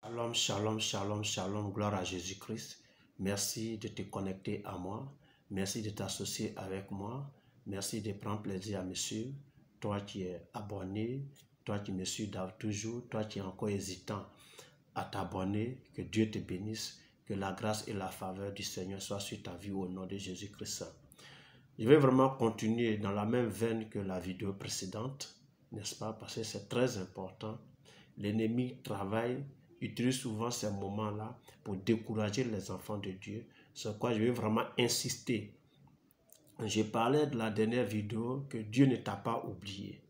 Shalom, shalom, shalom, shalom, gloire à Jésus-Christ. Merci de te connecter à moi. Merci de t'associer avec moi. Merci de prendre plaisir à me suivre. Toi qui es abonné, toi qui me suis toujours, toi qui es encore hésitant à t'abonner, que Dieu te bénisse, que la grâce et la faveur du Seigneur soient sur ta vie au nom de Jésus-Christ. Je vais vraiment continuer dans la même veine que la vidéo précédente, n'est-ce pas? Parce que c'est très important. L'ennemi travaille, utilise souvent ces moments-là pour décourager les enfants de Dieu. Sur quoi je vais vraiment insister. J'ai parlé de la dernière vidéo que Dieu ne t'a pas oublié,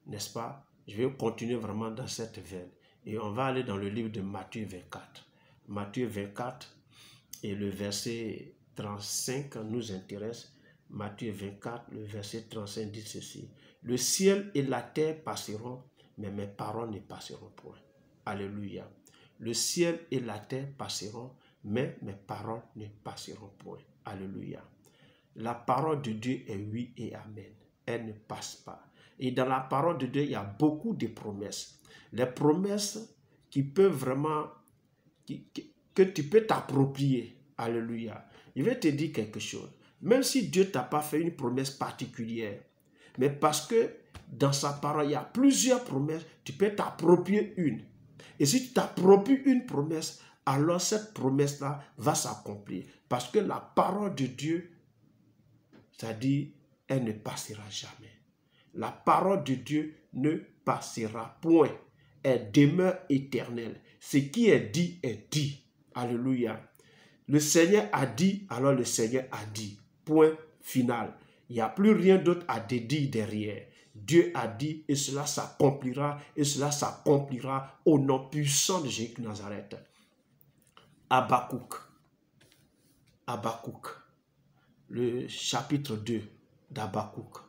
n'est-ce pas? Je vais continuer vraiment dans cette veine. Et on va aller dans le livre de Matthieu 24. Matthieu 24 et le verset 35 nous intéresse. Matthieu 24, le verset 35 dit ceci. Le ciel et la terre passeront, mais mes paroles ne passeront point. Alléluia. Le ciel et la terre passeront, mais mes paroles ne passeront point. Alléluia. La parole de Dieu est oui et amen. Elle ne passe pas. Et dans la parole de Dieu, il y a beaucoup de promesses. Les promesses qui peuvent vraiment, que tu peux t'approprier. Alléluia. Je vais te dire quelque chose. Même si Dieu ne t'a pas fait une promesse particulière, mais parce que dans sa parole, il y a plusieurs promesses, tu peux t'approprier une. Et si tu t'appropries une promesse, alors cette promesse-là va s'accomplir. Parce que la parole de Dieu, c'est-à-dire, elle ne passera jamais. La parole de Dieu ne passera point. Elle demeure éternelle. Ce qui est dit est dit. Alléluia. Le Seigneur a dit, alors le Seigneur a dit. Point final. Il n'y a plus rien d'autre à dire derrière. Dieu a dit et cela s'accomplira au nom puissant de Jésus de Nazareth. Habakkuk, le chapitre 2 d'Habakkuk.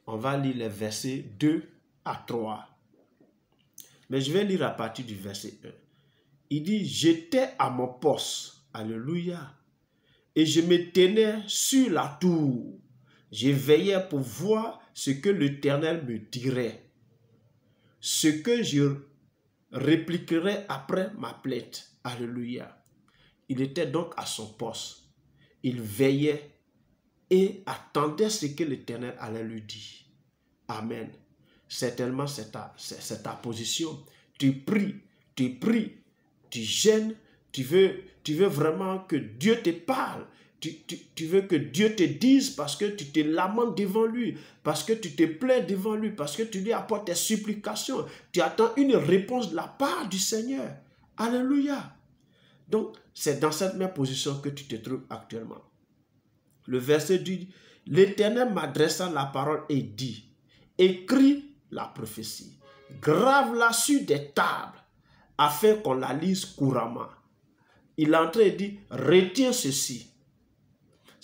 On va lire les versets 2 à 3. Mais je vais lire à partir du verset 1. Il dit, j'étais à mon poste, alléluia, et je me tenais sur la tour. Je veillais pour voir ce que l'Éternel me dirait, ce que je répliquerai après ma plainte. Alléluia. Il était donc à son poste. Il veillait et attendait ce que l'Éternel allait lui dire. Amen. Certainement, c'est ta position. Tu pries, tu gênes, tu veux vraiment que Dieu te parle. Tu veux que Dieu te dise parce que tu te lamentes devant lui, parce que tu te plains devant lui, parce que tu lui apportes tes supplications. Tu attends une réponse de la part du Seigneur. Alléluia. Donc, c'est dans cette même position que tu te trouves actuellement. Le verset dit, l'Éternel m'adressa la parole et dit, écris la prophétie, grave-la sur des tables, afin qu'on la lise couramment. Il entre et dit, retiens ceci.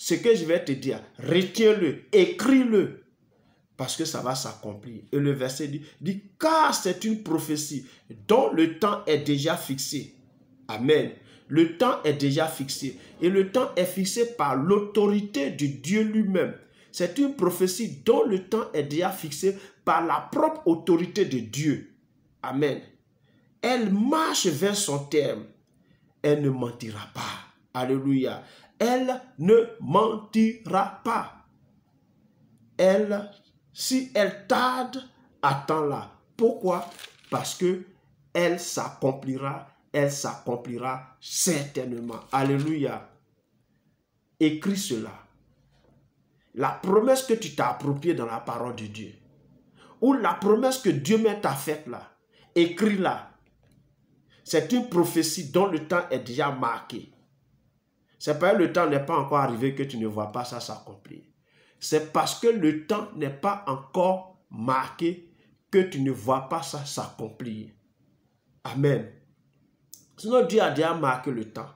Ce que je vais te dire, retiens-le, écris-le, parce que ça va s'accomplir. Et le verset dit, car c'est une prophétie dont le temps est déjà fixé. Amen. Le temps est déjà fixé. Et le temps est fixé par l'autorité de Dieu lui-même. C'est une prophétie dont le temps est déjà fixé par la propre autorité de Dieu. Amen. Elle marche vers son terme. Elle ne mentira pas. Alléluia. Elle ne mentira pas. Si elle tarde, attends-la. Pourquoi? Parce que elle s'accomplira certainement. Alléluia. Écris cela. La promesse que tu t'as appropriée dans la parole de Dieu, ou la promesse que Dieu t'a faite là, écris-la. C'est une prophétie dont le temps est déjà marqué. C'est pas le temps n'est pas encore arrivé que tu ne vois pas ça s'accomplir. C'est parce que le temps n'est pas encore marqué que tu ne vois pas ça s'accomplir. Amen. Sinon, Dieu a déjà marqué le temps.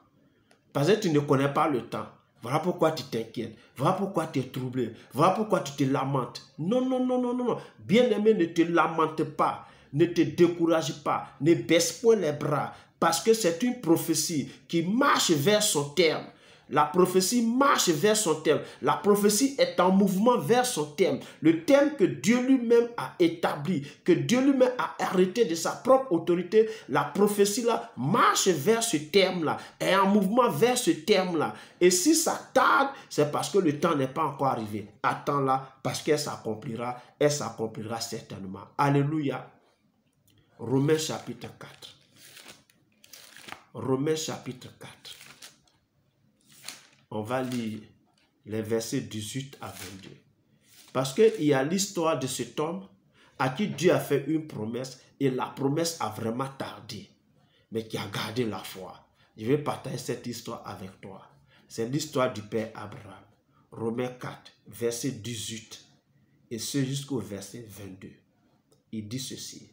Parce que tu ne connais pas le temps. Voilà pourquoi tu t'inquiètes. Voilà pourquoi tu es troublé. Voilà pourquoi tu te lamentes. Non, non, non, non, non. Bien-aimé, ne te lamente pas. Ne te décourage pas. Ne baisse point les bras. Parce que c'est une prophétie qui marche vers son terme. La prophétie marche vers son terme. La prophétie est en mouvement vers son terme. Le terme que Dieu lui-même a établi, que Dieu lui-même a arrêté de sa propre autorité, la prophétie là marche vers ce terme-là, est en mouvement vers ce terme-là. Et si ça tarde, c'est parce que le temps n'est pas encore arrivé. Attends-la, parce qu'elle s'accomplira certainement. Alléluia. Romains chapitre 4. Romains chapitre 4. On va lire les versets 18 à 22. Parce qu'il y a l'histoire de cet homme à qui Dieu a fait une promesse et la promesse a vraiment tardé, mais qui a gardé la foi. Je vais partager cette histoire avec toi. C'est l'histoire du Père Abraham. Romains 4, verset 18 et ce jusqu'au verset 22. Il dit ceci.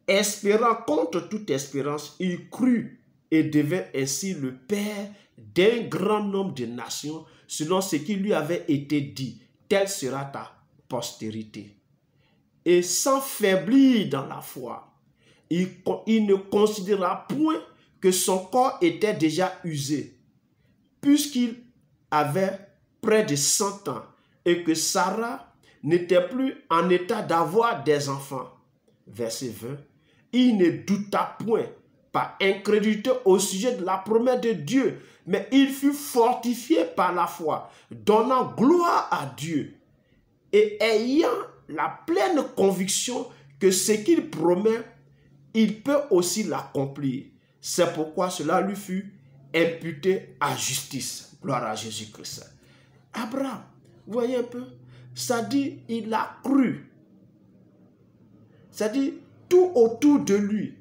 Espérant contre toute espérance, il crut et devint ainsi le père d'un grand nombre de nations, selon ce qui lui avait été dit, telle sera ta postérité. Et sans faiblir dans la foi, il ne considéra point que son corps était déjà usé, puisqu'il avait près de 100 ans, et que Sarah n'était plus en état d'avoir des enfants. Verset 20. Il ne douta point, par incrédulité au sujet de la promesse de Dieu, mais il fut fortifié par la foi, donnant gloire à Dieu et ayant la pleine conviction que ce qu'il promet, il peut aussi l'accomplir. C'est pourquoi cela lui fut imputé à justice. Gloire à Jésus-Christ. Abraham, vous voyez un peu, ça dit, il a cru. Ça dit, tout autour de lui,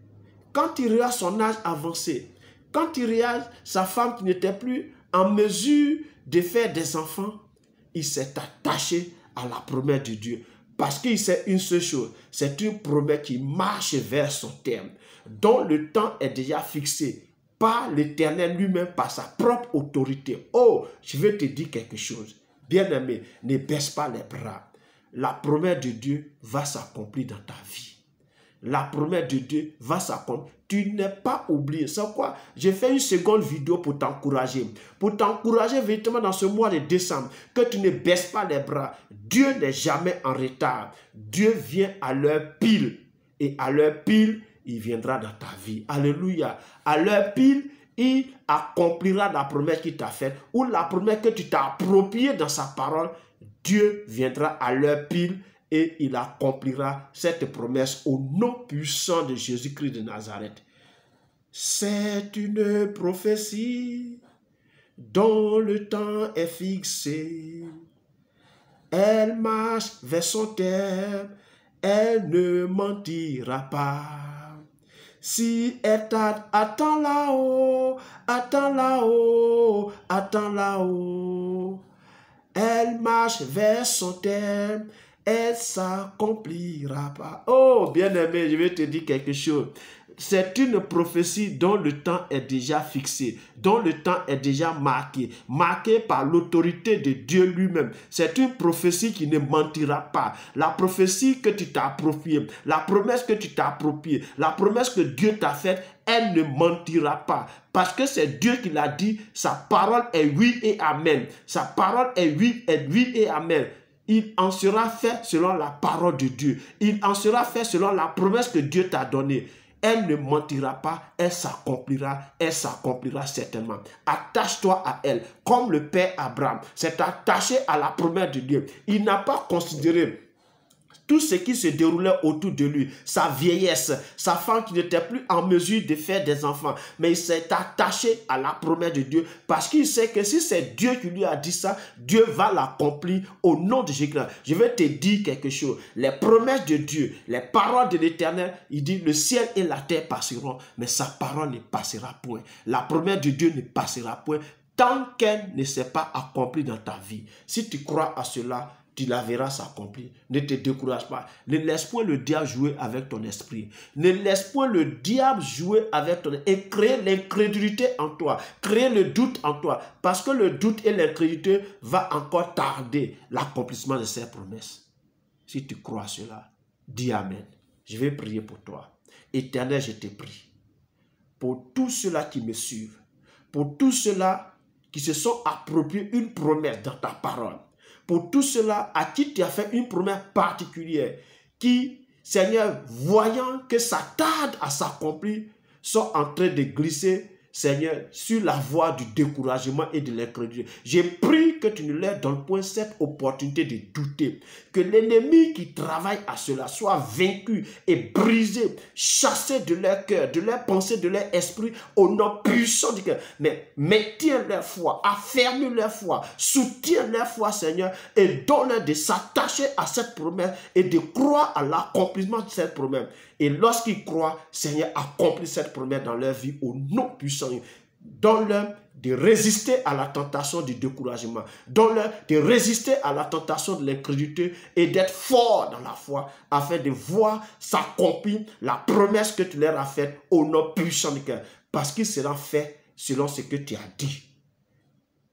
quand il regarde son âge avancé, quand il regarde sa femme qui n'était plus en mesure de faire des enfants, il s'est attaché à la promesse de Dieu. Parce qu'il sait une seule chose, c'est une promesse qui marche vers son terme, dont le temps est déjà fixé par l'Éternel lui-même, par sa propre autorité. Oh, je vais te dire quelque chose. Bien-aimé, ne baisse pas les bras. La promesse de Dieu va s'accomplir dans ta vie. La promesse de Dieu va s'accomplir. Tu n'es pas oublié. C'est quoi? J'ai fait une seconde vidéo pour t'encourager. Pour t'encourager véritablement dans ce mois de décembre. Que tu ne baisses pas les bras. Dieu n'est jamais en retard. Dieu vient à l'heure pile. Et à l'heure pile, il viendra dans ta vie. Alléluia. À l'heure pile, il accomplira la promesse qu'il t'a faite. Ou la promesse que tu t'as appropriée dans sa parole. Dieu viendra à l'heure pile. Et il accomplira cette promesse au nom puissant de Jésus-Christ de Nazareth. C'est une prophétie dont le temps est fixé. Elle marche vers son terme, elle ne mentira pas. Si elle tarde, attends là-haut, attends là-haut, attends là-haut. Elle marche vers son terme, elle s'accomplira pas. Oh, bien-aimé, je vais te dire quelque chose. C'est une prophétie dont le temps est déjà fixé, dont le temps est déjà marqué par l'autorité de Dieu lui-même. C'est une prophétie qui ne mentira pas. La prophétie que tu t'as appropriée, la promesse que tu t'as appropriée, la promesse que Dieu t'a faite, elle ne mentira pas. Parce que c'est Dieu qui l'a dit, sa parole est oui et amen. Sa parole est oui et amen. Il en sera fait selon la parole de Dieu. Il en sera fait selon la promesse que Dieu t'a donnée. Elle ne mentira pas, elle s'accomplira certainement. Attache-toi à elle, comme le Père Abraham s'est attaché à la promesse de Dieu. Il n'a pas considéré tout ce qui se déroulait autour de lui, sa vieillesse, sa femme qui n'était plus en mesure de faire des enfants. Mais il s'est attaché à la promesse de Dieu parce qu'il sait que si c'est Dieu qui lui a dit ça, Dieu va l'accomplir au nom de Jésus-Christ. Je vais te dire quelque chose. Les promesses de Dieu, les paroles de l'Éternel, il dit le ciel et la terre passeront, mais sa parole ne passera point. La promesse de Dieu ne passera point tant qu'elle ne s'est pas accomplie dans ta vie. Si tu crois à cela, tu la verras s'accomplir. Ne te décourage pas. Ne laisse point le diable jouer avec ton esprit. Ne laisse point le diable jouer avec ton esprit et créer l'incrédulité en toi. Créer le doute en toi. Parce que le doute et l'incrédulité va encore tarder l'accomplissement de ces promesses. Si tu crois à cela, dis Amen. Je vais prier pour toi. Éternel, je te prie. Pour tous ceux-là qui me suivent. Pour tous ceux-là qui se sont appropriés une promesse dans ta parole. Pour tous ceux-là à qui tu as fait une promesse particulière, qui, Seigneur, voyant que ça tarde à s'accomplir, sont en train de glisser, Seigneur, sur la voie du découragement et de l'incrédulité. J'ai pris que tu ne leur donnes point cette opportunité de douter. Que l'ennemi qui travaille à cela soit vaincu et brisé, chassé de leur cœur, de leur pensée, de leur esprit, au nom puissant du cœur. Mais maintiens leur foi, affermis leur foi, soutiens leur foi, Seigneur, et donne-leur de s'attacher à cette promesse et de croire à l'accomplissement de cette promesse. Et lorsqu'ils croient, Seigneur, accomplis cette promesse dans leur vie au nom puissant. Donne-leur de résister à la tentation du découragement. Donne-leur de résister à la tentation de l'incrédulité et d'être fort dans la foi afin de voir s'accomplir la promesse que tu leur as faite au nom puissant du cœur. Parce qu'il sera fait selon ce que tu as dit.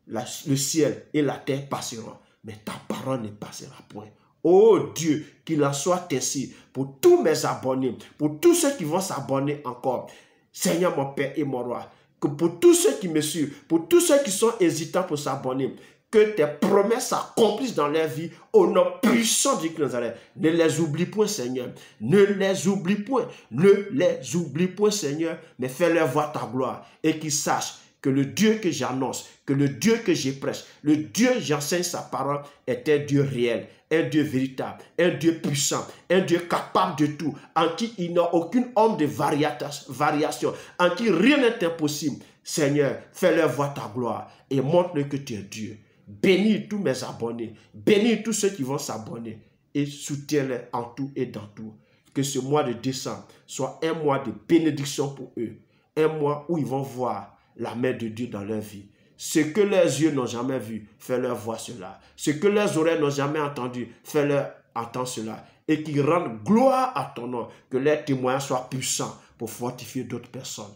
Le ciel et la terre passeront, mais ta parole ne passera point. Oh Dieu, qu'il en soit ainsi pour tous mes abonnés, pour tous ceux qui vont s'abonner encore. Seigneur mon Père et mon Roi, que pour tous ceux qui me suivent, pour tous ceux qui sont hésitants pour s'abonner, que tes promesses s'accomplissent dans leur vie au nom puissant du Christ de Nazareth. Ne les oublie point, Seigneur. Ne les oublie point. Ne les oublie point, Seigneur, mais fais-leur voir ta gloire et qu'ils sachent que le Dieu que j'annonce, que le Dieu que je prêche, le Dieu j'enseigne sa parole est un Dieu réel, un Dieu véritable, un Dieu puissant, un Dieu capable de tout, en qui il n'y a aucune ombre de variation, en qui rien n'est impossible. Seigneur, fais-leur voir ta gloire et montre-leur que tu es Dieu. Bénis tous mes abonnés, bénis tous ceux qui vont s'abonner et soutiens-les en tout et dans tout. Que ce mois de décembre soit un mois de bénédiction pour eux, un mois où ils vont voir la main de Dieu dans leur vie. Ce que leurs yeux n'ont jamais vu, fais-leur voir cela. Ce que leurs oreilles n'ont jamais entendu, fais-leur entendre cela. Et qu'ils rendent gloire à ton nom, que leurs témoignages soient puissants pour fortifier d'autres personnes.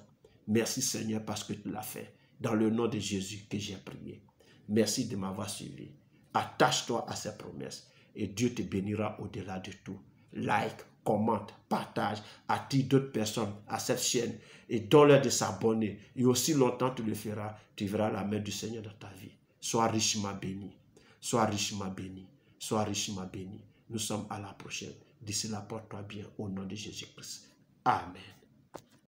Merci Seigneur parce que tu l'as fait. Dans le nom de Jésus que j'ai prié. Merci de m'avoir suivi. Attache-toi à ces promesses et Dieu te bénira au-delà de tout. Like, commente, partage, attire d'autres personnes à cette chaîne et donne-leur de s'abonner. Et aussi longtemps tu le feras, tu verras la main du Seigneur dans ta vie. Sois richement béni. Sois richement béni. Sois richement béni. Nous sommes à la prochaine. D'ici là, porte-toi bien au nom de Jésus-Christ. Amen.